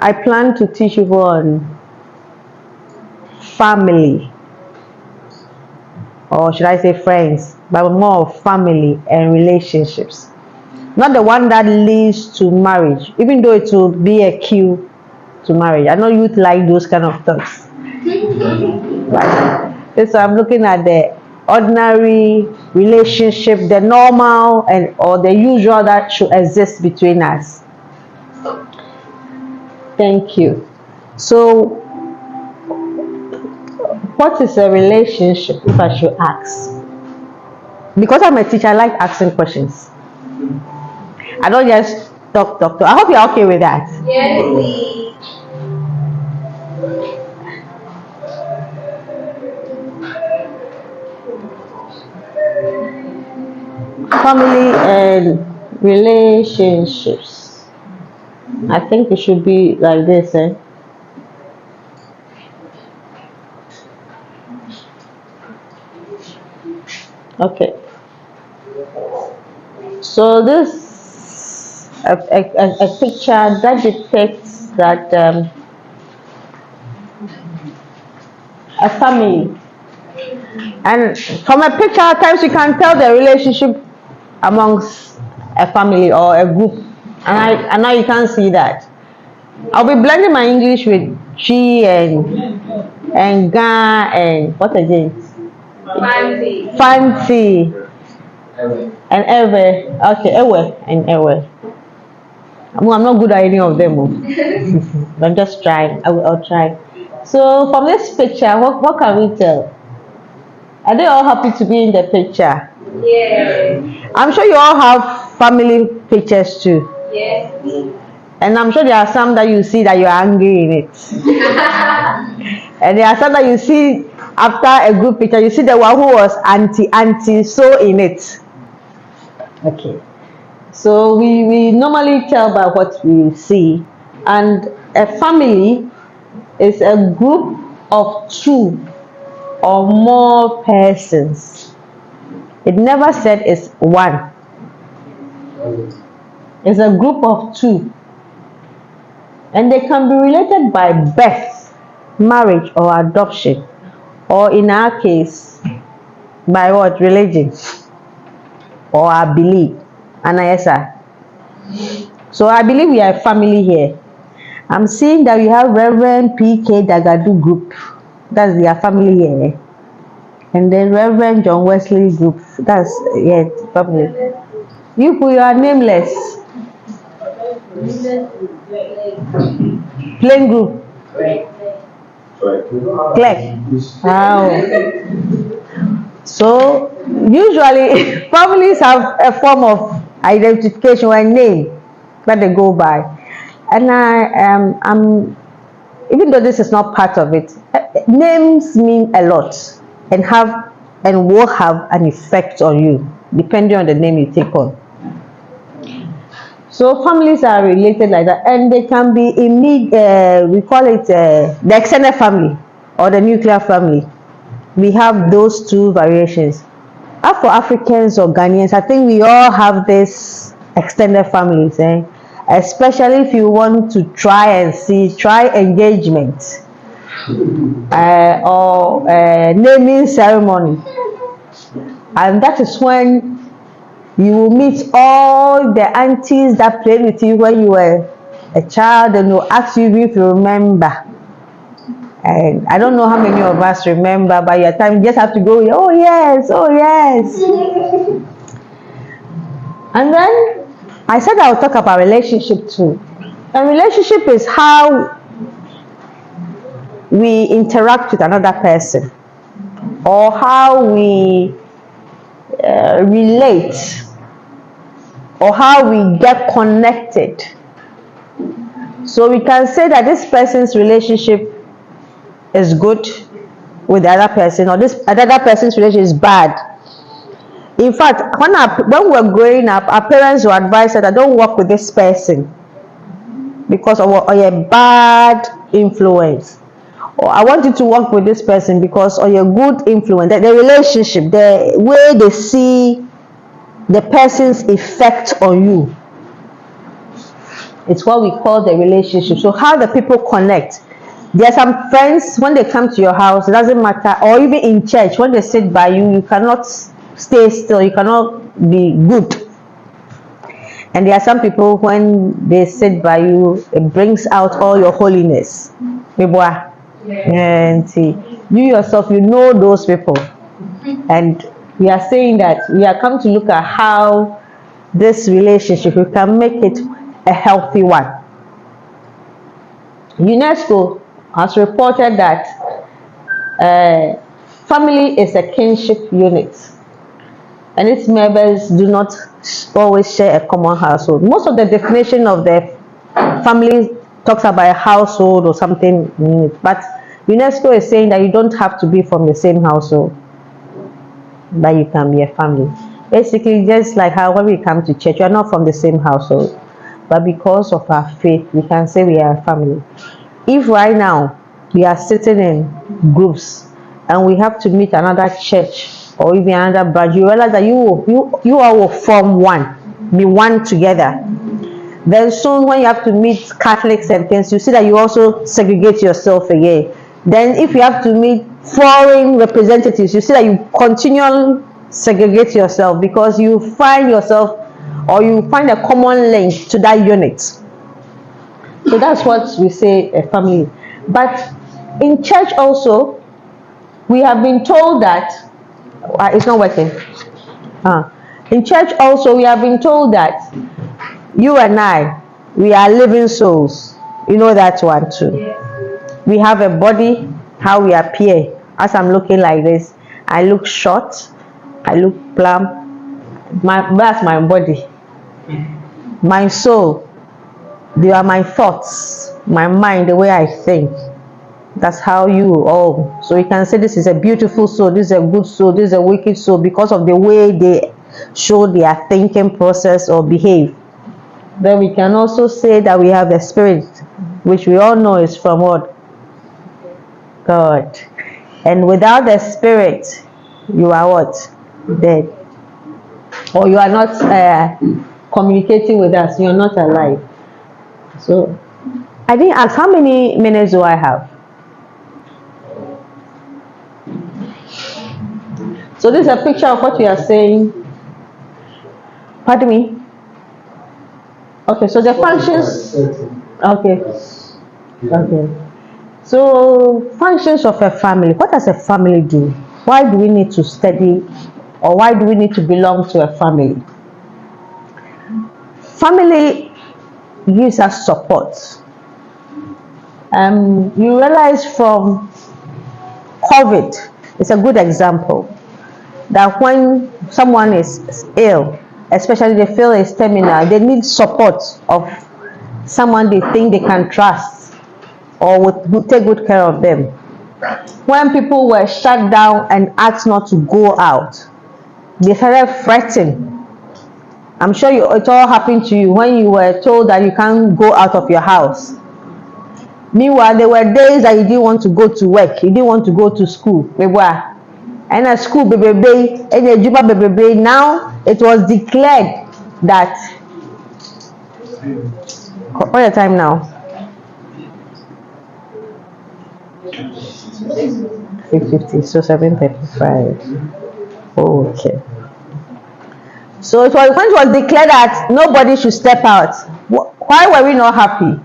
I plan to teach you on family, or should I say friends, but more of family and relationships. Not the one that leads to marriage, even though it will be a cue to marriage. I know youth like those kind of thoughts. Right. So I'm looking at the ordinary relationship, the normal and or the usual that should exist between us. Thank you. So, what is a relationship, if I should ask? Because I'm a teacher, I like asking questions. I don't just talk. I hope you're okay with that. Yes, please. Family and relationships. I think it should be like this, eh? Okay. So this a picture that depicts that a family, and from a picture at times you can tell the relationship amongst a family or a group, and now you can't see that. I'll be blending my English with chi and ga and what again? Fancy and ever. Okay, ewe and ewe. I'm not good at any of them. But I'm just trying. I'll try. So from this picture, what can we tell? Are they all happy to be in the picture? Yes. I'm sure you all have family pictures too. Yes. And I'm sure there are some that you see that you're angry in it. And there are some that you see after a group picture, you see the one who was anti so in it. Okay. So we normally tell by what we see. And a family is a group of 2 or more persons. It never said it's 1. It's a group of 2. And they can be related by birth, marriage, or adoption. Or in our case, by what? Religion. Or our belief. Anayesa. So I believe we are a family here. I'm seeing that we have Reverend P.K. Dagadu group. That's their family here. And then Reverend John Wesley group. That's family. You are nameless. Plain group. Claire. Wow. So usually families have a form of identification or a name that they go by. And I'm even though this is not part of it, names mean a lot and will have an effect on you depending on the name you take on. So families are related like that, and they can be we call it the extended family or the nuclear family. We have those 2 variations. As for Africans or Ghanaians, I think we all have this extended families, especially if you want to try engagement or naming ceremony, and that is when you will meet all the aunties that played with you when you were a child, and will ask you if you remember. And I don't know how many of us remember, by your time you just have to go, oh yes. And then I said I'll talk about relationship too. And relationship is how we interact with another person, or how we relate, or how we get connected. So we can say that this person's relationship is good with the other person, or this other person's relationship is bad. In fact, when we were growing up, our parents would advise us that don't work with this person because of a bad influence, or I want you to work with this person because of your good influence. The relationship, the way they see the person's effect on you It's what we call the relationship. So how the people connect. There are some friends, when they come to your house, it doesn't matter, or even in church, when they sit by you, you cannot stay still, you cannot be good. And there are some people, when they sit by you, it brings out all your holiness. And you yourself, you know those people. And we are saying that we are come to look at how this relationship, we can make it a healthy one. UNESCO has reported that family is a kinship unit, and its members do not always share a common household. Most of the definition of the family talks about a household or something, but UNESCO is saying that you don't have to be from the same household, but you can be a family. Basically, just like how when we come to church, we are not from the same household, but because of our faith, we can say we are a family. If right now we are sitting in groups and we have to meet another church or even another branch, you realize that you all will form one, be one together. Then soon when you have to meet Catholics and things, you see that you also segregate yourself again. Then if you have to meet foreign representatives, you see that you continually segregate yourself because you find yourself, or you find a common link to that unit. So that's what we say a family. But in church also, we have been told that it's not working. In church also, we have been told that you and I, we are living souls. You know that one too. Yes. We have a body, how we appear. As I'm looking like this, I look short, I look plump. That's my body. My soul, they are my thoughts, my mind, the way I think. That's how you all. So you can say this is a beautiful soul, this is a good soul, this is a wicked soul, because of the way they show their thinking process or behave. Then we can also say that we have the spirit, which we all know is from what? God. And without the spirit, you are what? Dead. Or you are not communicating with us, you are not alive. So I didn't ask, how many minutes do I have? So this is a picture of what we are saying. Pardon me? Okay, so the functions. Okay. So functions of a family. What does a family do? Why do we need to study, or why do we need to belong to a family? Family gives us support. You realize from COVID, it's a good example, that when someone is ill, especially they feel is terminal, they need support of someone they think they can trust or would take good care of them. When people were shut down and asked not to go out, they started fretting. I'm sure it all happened to you when you were told that you can't go out of your house. Meanwhile, there were days that you didn't want to go to work, you didn't want to go to school. And at school, now it was declared that. What's the time now? 8:50, so 7:35. Okay. So it was when it was declared that nobody should step out. Why were we not happy?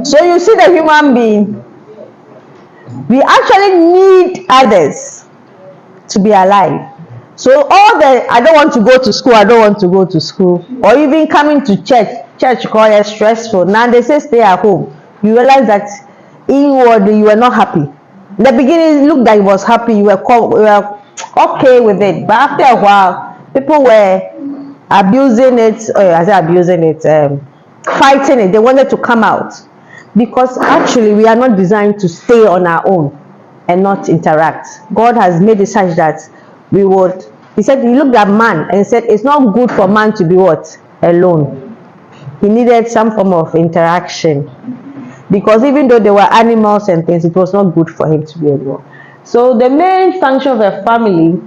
So you see the human being, we actually need others to be alive. So all the I don't want to go to school, I don't want to go to school, or even coming to church call it stressful. Now they say stay at home. You realize that inwardly you were not happy. In the beginning it looked like you was happy, you were okay with it, but after a while people were abusing it, fighting it. They wanted to come out, because actually we are not designed to stay on our own and not interact. God has made it such that we would, he said, he looked at man and said it's not good for man to be what? Alone. He needed some form of interaction, because even though there were animals and things, it was not good for him to be alone. So the main function of a family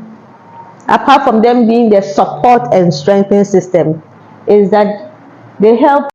apart from them being the support and strengthening system, is that they help